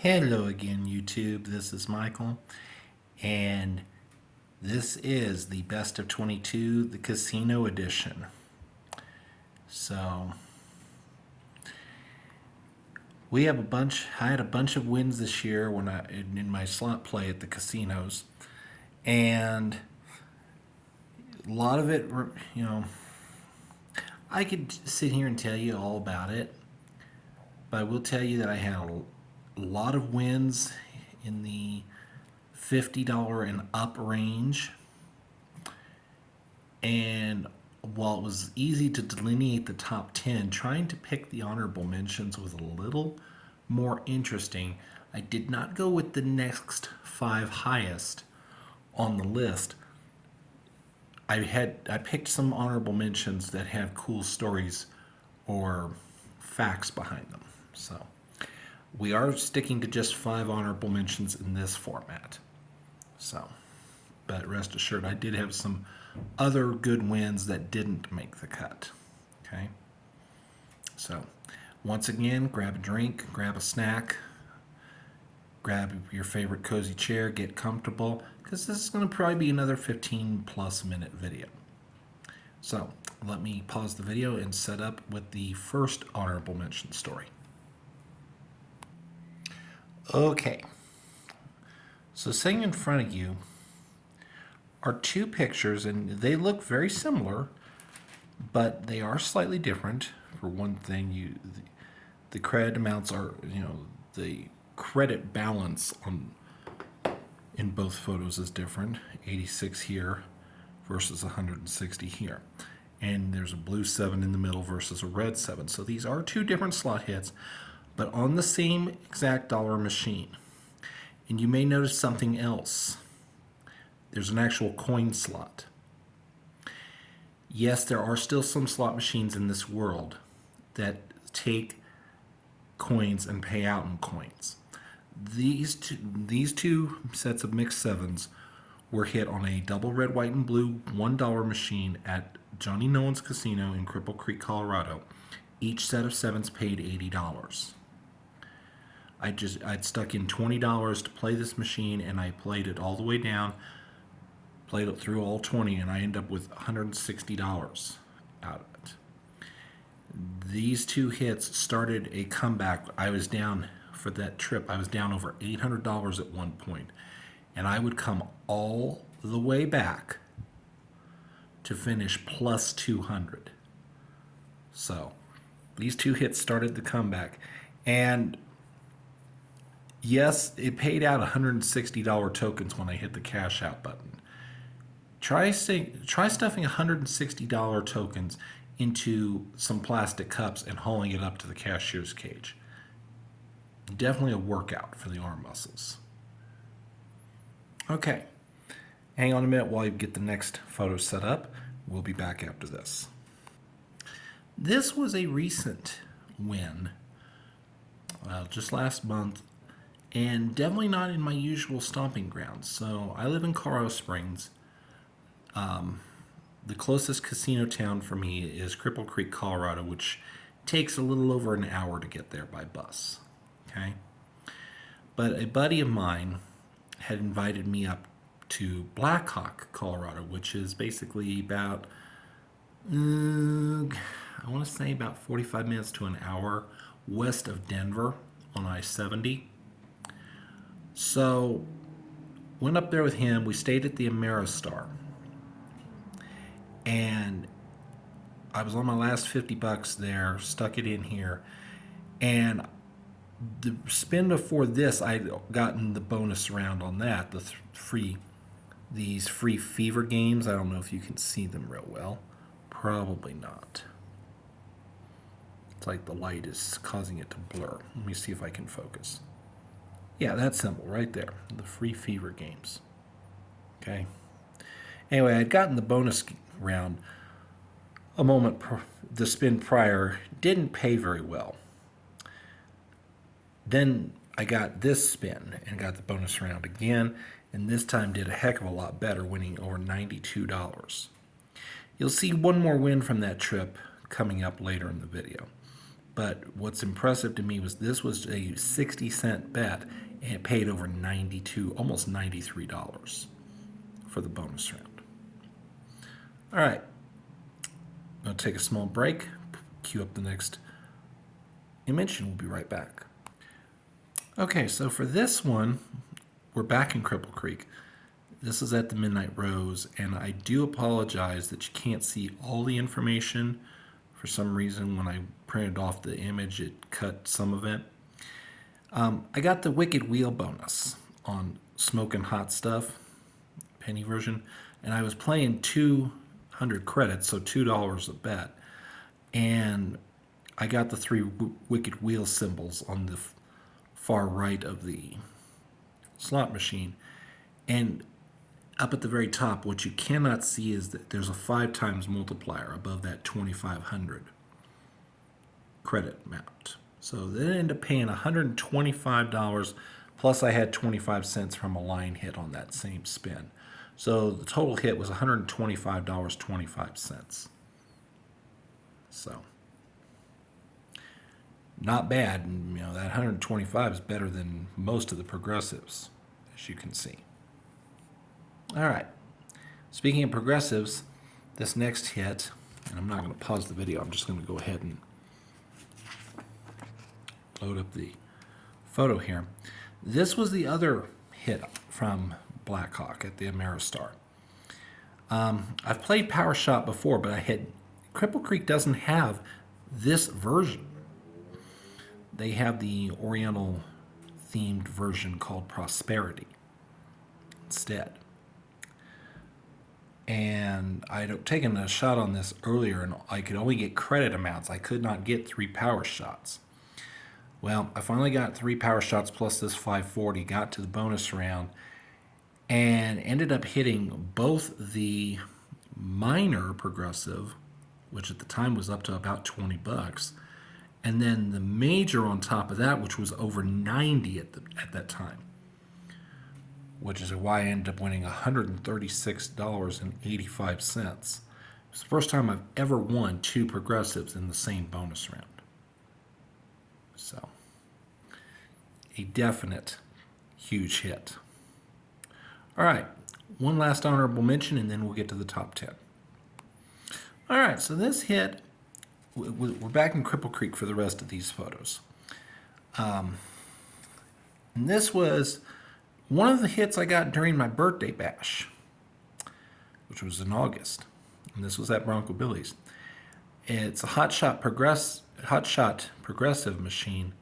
Hello again, YouTube. This is Michael, and this is the Best of 22, the Casino Edition. So, we have I had a bunch of wins this year in my slot play at the casinos, and a lot of it, I could sit here and tell you all about it, but I will tell you that I had a lot of wins in the $50 and up range. And while it was easy to delineate the top 10, trying to pick the honorable mentions was a little more interesting. I did not go with the next 5 highest on the list. I picked some honorable mentions that have cool stories or facts behind them. So we are sticking to just 5 honorable mentions in this format. So, but rest assured, I did have some other good wins that didn't make the cut. Okay. So, once again, grab a drink, grab a snack, grab your favorite cozy chair, get comfortable, because this is going to probably be another 15+ minute video. So, let me pause the video and set up with the first honorable mention story. Okay. So, sitting in front of you are 2 pictures, and they look very similar, but they are slightly different. For one thing, the credit amounts are, the credit balance in both photos is different. 86 here versus 160 here. And there's a blue 7 in the middle versus a red 7. So these are 2 different slot hits, but on the same exact dollar machine. And you may notice something else. There's an actual coin slot. Yes, there are still some slot machines in this world that take coins and pay out in coins. These two sets of mixed 7s were hit on a double red, white, and blue $1 machine at Johnny No One's Casino in Cripple Creek, Colorado. Each set of 7s paid $80. I'd stuck in $20 to play this machine, and I played it all the way down, played it through all 20, and I ended up with $160 out of it. These 2 hits started a comeback. I was down for that trip. I was down over $800 at one point, and I would come all the way back to finish plus 200. So these 2 hits started the comeback, and yes, it paid out $160 tokens when I hit the cash out button. Try stuffing $160 tokens into some plastic cups and hauling it up to the cashier's cage. Definitely a workout for the arm muscles. Okay, hang on a minute while you get the next photo set up. We'll be back after this. This was a recent win, just last month, and definitely not in my usual stomping grounds. So I live in Colorado Springs. The closest casino town for me is Cripple Creek, Colorado, which takes a little over an hour to get there by bus. Okay? But a buddy of mine had invited me up to Blackhawk, Colorado, which is basically about, I want to say about 45 minutes to an hour west of Denver on I-70. So, went up there with him. We stayed at the Ameristar. And I was on my last $50 there, stuck it in here, and the spin before this, I'd gotten the bonus round on that, these free fever games. I don't know if you can see them real well. Probably not. It's like the light is causing it to blur. Let me see if I can focus. Yeah, that symbol right there, the free fever games. Okay. Anyway, I'd gotten the bonus round the spin prior, didn't pay very well. Then I got this spin and got the bonus round again, and this time did a heck of a lot better, winning over $92. You'll see one more win from that trip coming up later in the video. But what's impressive to me was this was a 60-cent bet, and it paid over 92, almost $93 for the bonus round. All right, I'm going to take a small break, cue up the next image, and we'll be right back. Okay, so for this one, we're back in Cripple Creek. This is at the Midnight Rose, and I do apologize that you can't see all the information. For some reason, when I printed off the image, it cut some of it. I got the Wicked Wheel bonus on Smokin' Hot Stuff, penny version, and I was playing 200 credits, so $2 a bet. And I got the 3 Wicked Wheel symbols on the far right of the slot machine. And up at the very top, what you cannot see is that there's a 5 times multiplier above that 2,500 credit amount. So they ended up paying $125, plus I had 25 cents from a line hit on that same spin. So the total hit was $125.25. So not bad. And, that 125 is better than most of the progressives, as you can see. All right. Speaking of progressives, this next hit, and I'm not going to pause the video, I'm just going to go ahead and load up the photo here. This was the other hit from Blackhawk at the Ameristar. I've played Power Shot before, but Cripple Creek doesn't have this version. They have the Oriental themed version called Prosperity instead. And I'd taken a shot on this earlier, and I could only get credit amounts. I could not get 3 power shots. Well, I finally got 3 power shots plus this 540, got to the bonus round, and ended up hitting both the minor progressive, which at the time was up to about 20 bucks, and then the major on top of that, which was over 90 at that time, which is why I ended up winning $136.85. It's the first time I've ever won 2 progressives in the same bonus round. So, a definite huge hit. All right, one last honorable mention, and then we'll get to the top 10. All right, so this hit, we're back in Cripple Creek for the rest of these photos. And this was one of the hits I got during my birthday bash, which was in August. And this was at Bronco Billy's. It's a Hot Shot progressive machine,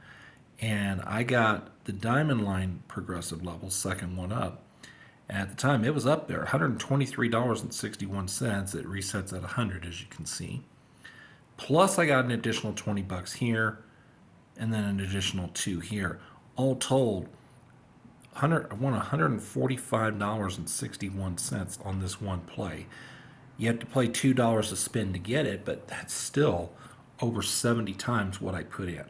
and I got the Diamond Line progressive level, second one up. And at the time, it was up there, $123.61. It resets at 100, as you can see. Plus, I got an additional 20 bucks here, and then an additional 2 here. All told, I won $145.61 on this one play. You have to play $2 a spin to get it, but that's still over 70 times what I put in.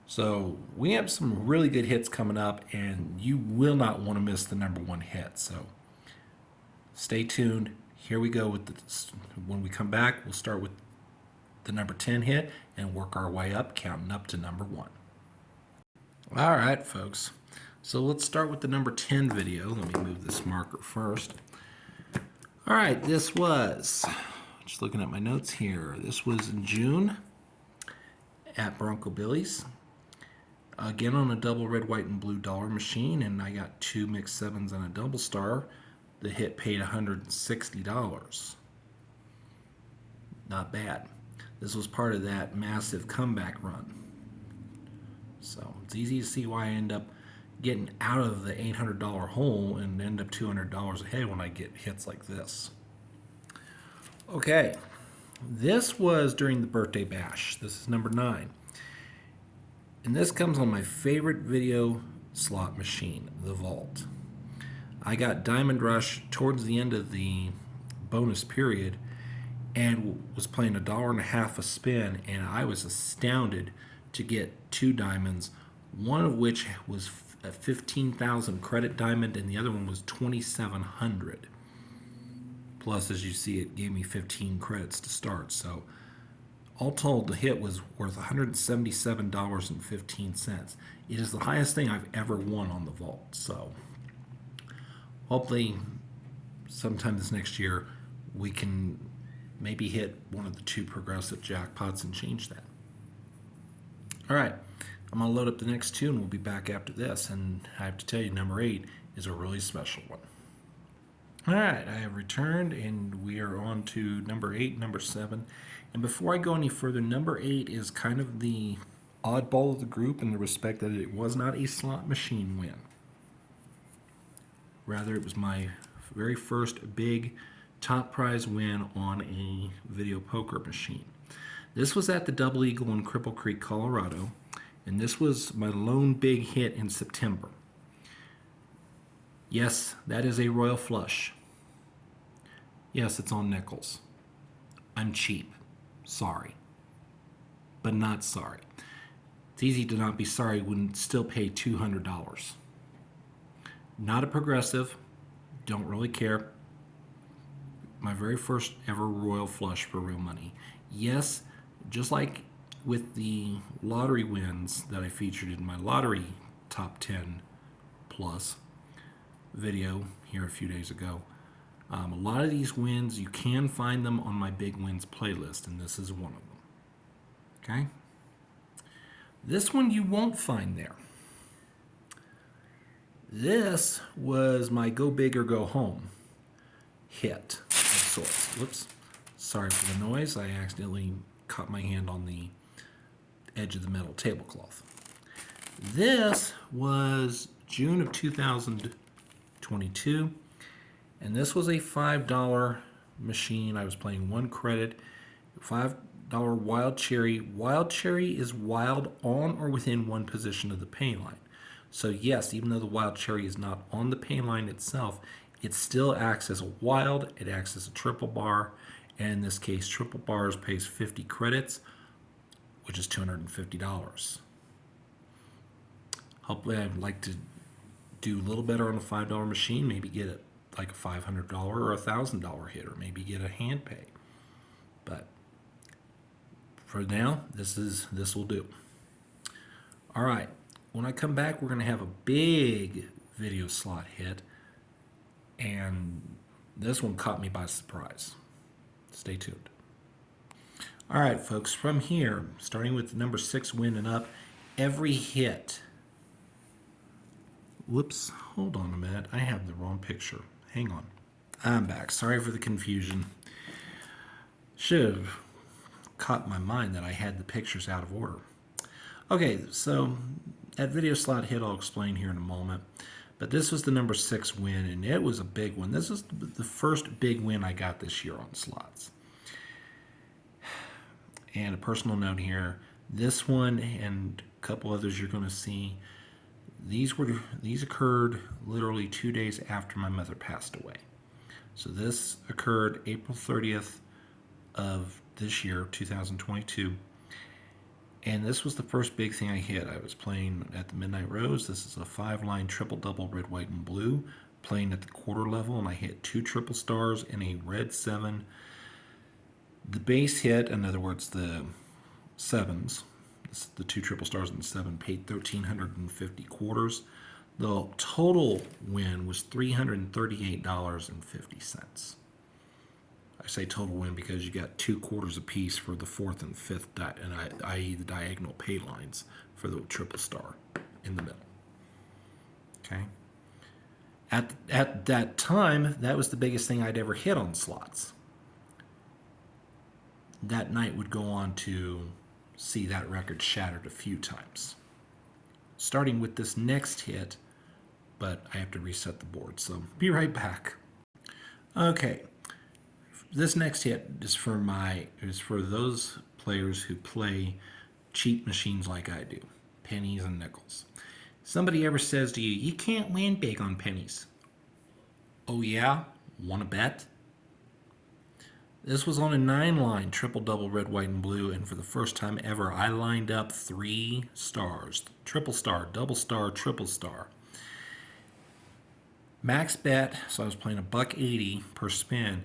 So we have some really good hits coming up, and you will not want to miss the number 1 hit. So stay tuned. Here we go with when we come back, we'll start with the number 10 hit and work our way up, counting up to number 1. All right, folks. So let's start with the number 10 video. Let me move this marker first. All right, this was, just looking at my notes here, this was in June at Bronco Billy's. Again on a double red, white, and blue dollar machine, and I got 2 mixed 7s and a double star. The hit paid $160. Not bad. This was part of that massive comeback run. So it's easy to see why I end up getting out of the $800 hole and end up $200 ahead when I get hits like this. Okay, this was during the birthday bash. This is number 9. And this comes on my favorite video slot machine, the Vault. I got Diamond Rush towards the end of the bonus period and was playing $1.50 a spin, and I was astounded to get 2 diamonds, one of which was a 15,000 credit diamond and the other one was 2,700. Plus, as you see, it gave me 15 credits to start. So all told, the hit was worth $177.15. It is the highest thing I've ever won on the vault. So hopefully sometime this next year we can maybe hit one of the 2 progressive jackpots and change that. All right, I'm going to load up the next 2 and we'll be back after this. And I have to tell you, number 8 is a really special one. All right, I have returned and we are on to number 8, number 7. And before I go any further, number 8 is kind of the oddball of the group in the respect that it was not a slot machine win. Rather, it was my very first big top prize win on a video poker machine. This was at the Double Eagle in Cripple Creek, Colorado, and this was my lone big hit in September. Yes, that is a royal flush. Yes, it's on nickels. I'm cheap. Sorry. But not sorry. It's easy to not be sorry when still pay $200. Not a progressive. Don't really care. My very first ever royal flush for real money. Yes, just like with the lottery wins that I featured in my lottery top 10 plus video here a few days ago, a lot of these wins, you can find them on my big wins playlist, and this is one of them. Okay? This one you won't find there. This was my go big or go home hit of sorts. Whoops. Sorry for the noise. I accidentally caught my hand on the edge of the metal tablecloth. This was June of 2022, and this was a $5 machine. I was playing 1 credit, $5 wild cherry. Wild cherry is wild on or within 1 position of the pay line. So yes, even though the wild cherry is not on the pay line itself, it still acts as a wild. It acts as a triple bar, and in this case, triple bars pays 50 credits, which is $250. Hopefully, I'd like to do a little better on a $5 machine. Maybe get it like a $500 or a $1,000 hit, or maybe get a hand pay. But for now, this will do. All right. When I come back, we're going to have a big video slot hit, and this one caught me by surprise. Stay tuned. All right, folks, from here, starting with number 6 win and up, every hit. Whoops, hold on a minute. I have the wrong picture. Hang on. I'm back. Sorry for the confusion. Should have caught my mind that I had the pictures out of order. Okay, so that video slot hit I'll explain here in a moment. But this was the number 6 win, and it was a big one. This is the first big win I got this year on slots. And a personal note here, this one and a couple others you're going to see, these occurred literally 2 days after my mother passed away. So this occurred April 30th of this year, 2022. And this was the first big thing I hit. I was playing at the Midnight Rose. This is a 5-line triple double red, white, and blue, playing at the quarter level, and I hit 2 triple stars and a red 7. The base hit, in other words, the 7s, the 2 triple stars and the 7, paid 1,350 quarters. The total win was $338.50. I say total win because you got 2 quarters apiece for the 4th and 5th, i.e. the diagonal pay lines for the triple star in the middle. Okay. At that time, that was the biggest thing I'd ever hit on slots. That night would go on to see that record shattered a few times. Starting with this next hit, but I have to reset the board, so be right back. Okay. This next hit is for those players who play cheap machines like I do, pennies and nickels. Somebody ever says to you, you can't win big on pennies. Oh yeah? Want to bet? This was on a 9-line triple double red, white, and blue, and for the first time ever, I lined up 3 stars. Triple star, double star, triple star. Max bet, so I was playing $1.80 per spin,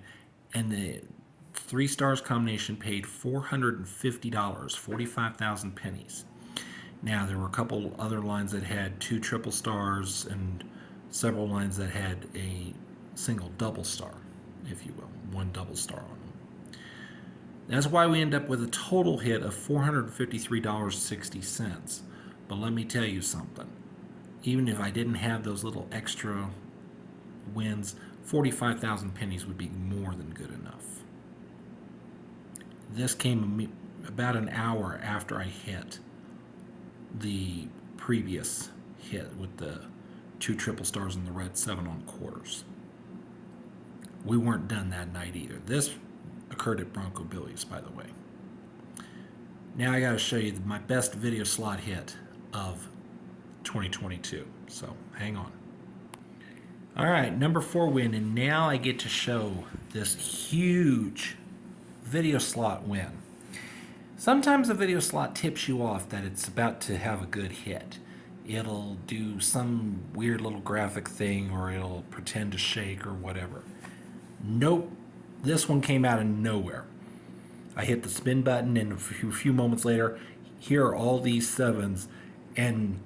And the 3 stars combination paid $450, 45,000 pennies. Now, there were a couple other lines that had 2 triple stars and several lines that had a single double star, if you will, 1 double star on them. That's why we end up with a total hit of $453.60. But let me tell you something. Even if I didn't have those little extra wins, 45,000 pennies would be more than good enough. This came about an hour after I hit the previous hit with the 2 triple stars and the red 7 on quarters. We weren't done that night either. This occurred at Bronco Billy's, by the way. Now I got to show you my best video slot hit of 2022. So hang on. All right, number 4 win, and now I get to show this huge video slot win. Sometimes a video slot tips you off that it's about to have a good hit. It'll do some weird little graphic thing, or it'll pretend to shake or whatever. Nope, this one came out of nowhere. I hit the spin button, and a few moments later, here are all these 7s, and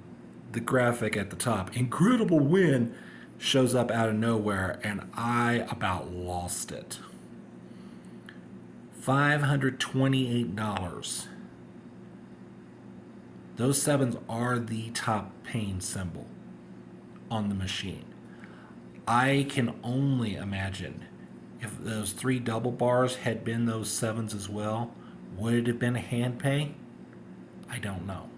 the graphic at the top, incredible win, shows up out of nowhere, and I about lost it. $528. Those 7s are the top paying symbol on the machine. I can only imagine if those 3 double bars had been those 7s as well, would it have been a hand pay? I don't know.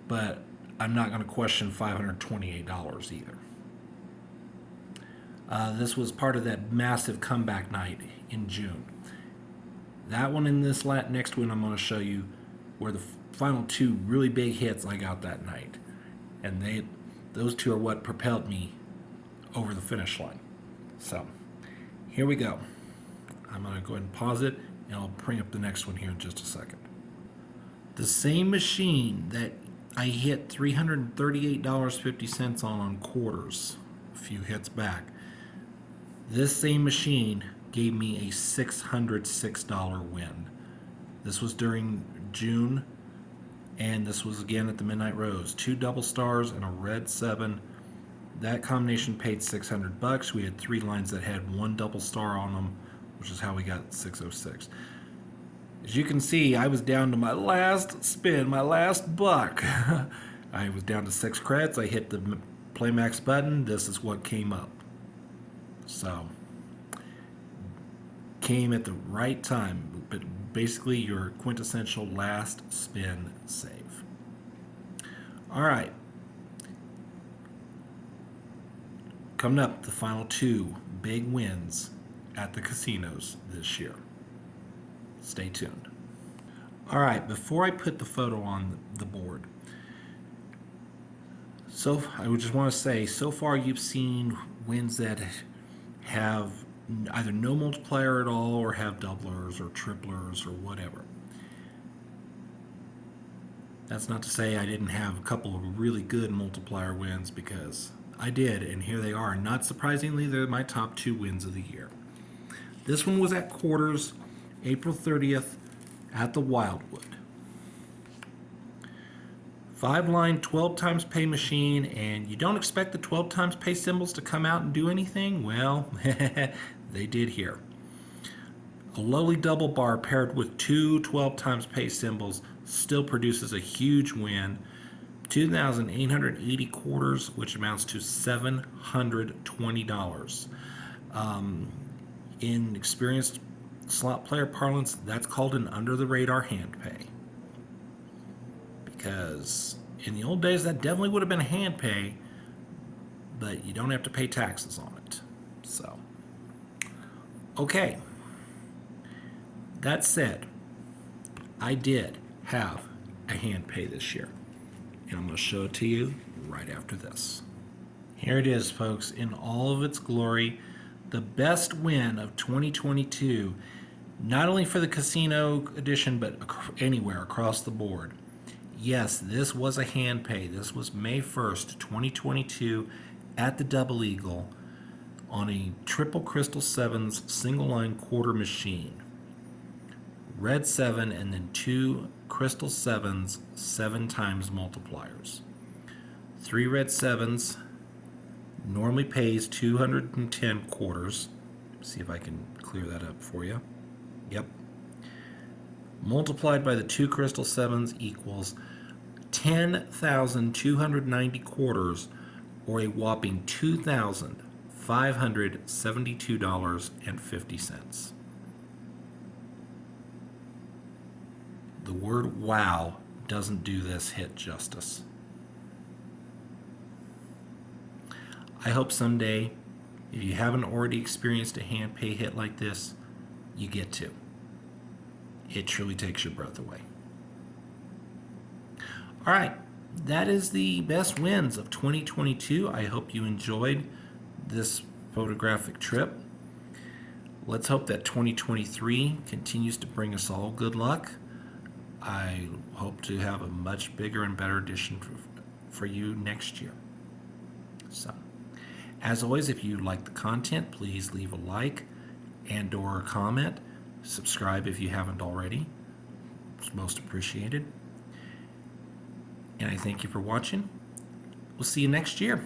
But I'm not going to question $528 either. This was part of that massive comeback night in June. That one and this next one I'm going to show you were the final 2 really big hits I got that night. And those 2 are what propelled me over the finish line. So, here we go. I'm going to go ahead and pause it, and I'll bring up the next one here in just a second. The same machine that I hit $338.50 on quarters a few hits back. This same machine gave me a $606 win. This was during June, and this was again at the Midnight Rose. 2 double stars and a red 7. That combination paid $600. We had 3 lines that had 1 double star on them, which is how we got 606. As you can see, I was down to my last spin, my last buck. I was down to 6 credits. I hit the Play Max button. This is what came up. So, came at the right time, but basically your quintessential last spin save. All right. Coming up, the final 2 big wins at the casinos this year. Stay tuned. All right, before I put the photo on the board, so I would just want to say, so far you've seen wins that have either no multiplier at all, or have doublers or triplers or whatever. That's not to say I didn't have a couple of really good multiplier wins, because I did, and here they are. Not surprisingly, they're my top 2 wins of the year. This one was at quarters, April 30th, at the Wildwood. 5-line 12 times pay machine, and you don't expect the 12 times pay symbols to come out and do anything? Well, they did here. A lowly double bar paired with 2 12 times pay symbols still produces a huge win. 2,880 quarters, which amounts to $720. In experienced slot player parlance, that's called an under-the-radar hand pay. Because in the old days, that definitely would have been a hand pay, but you don't have to pay taxes on it. So, okay. That said, I did have a hand pay this year, and I'm going to show it to you right after this. Here it is, folks, in all of its glory, the best win of 2022, not only for the casino edition, but anywhere across the board. Yes, this was a hand pay. This was May 1st, 2022 at the Double Eagle. on a triple Crystal Sevens single line quarter machine. Red 7 and then 2 Crystal 7s 7 times multipliers. 3 red 7s normally pays 210 quarters. See if I can clear that up for you. Yep. Multiplied by the 2 Crystal 7s equals 10,290 quarters, or a whopping $2,572.50. The word wow doesn't do this hit justice. I hope someday, if you haven't already experienced a hand pay hit like this, you get to. It truly takes your breath away. All right, that is the best wins of 2022. I hope you enjoyed this photographic trip. Let's hope that 2023 continues to bring us all good luck. I hope to have a much bigger and better edition for you next year. So, as always, if you like the content, please leave a like and or a comment. Subscribe if you haven't already. It's most appreciated. And I thank you for watching. We'll see you next year.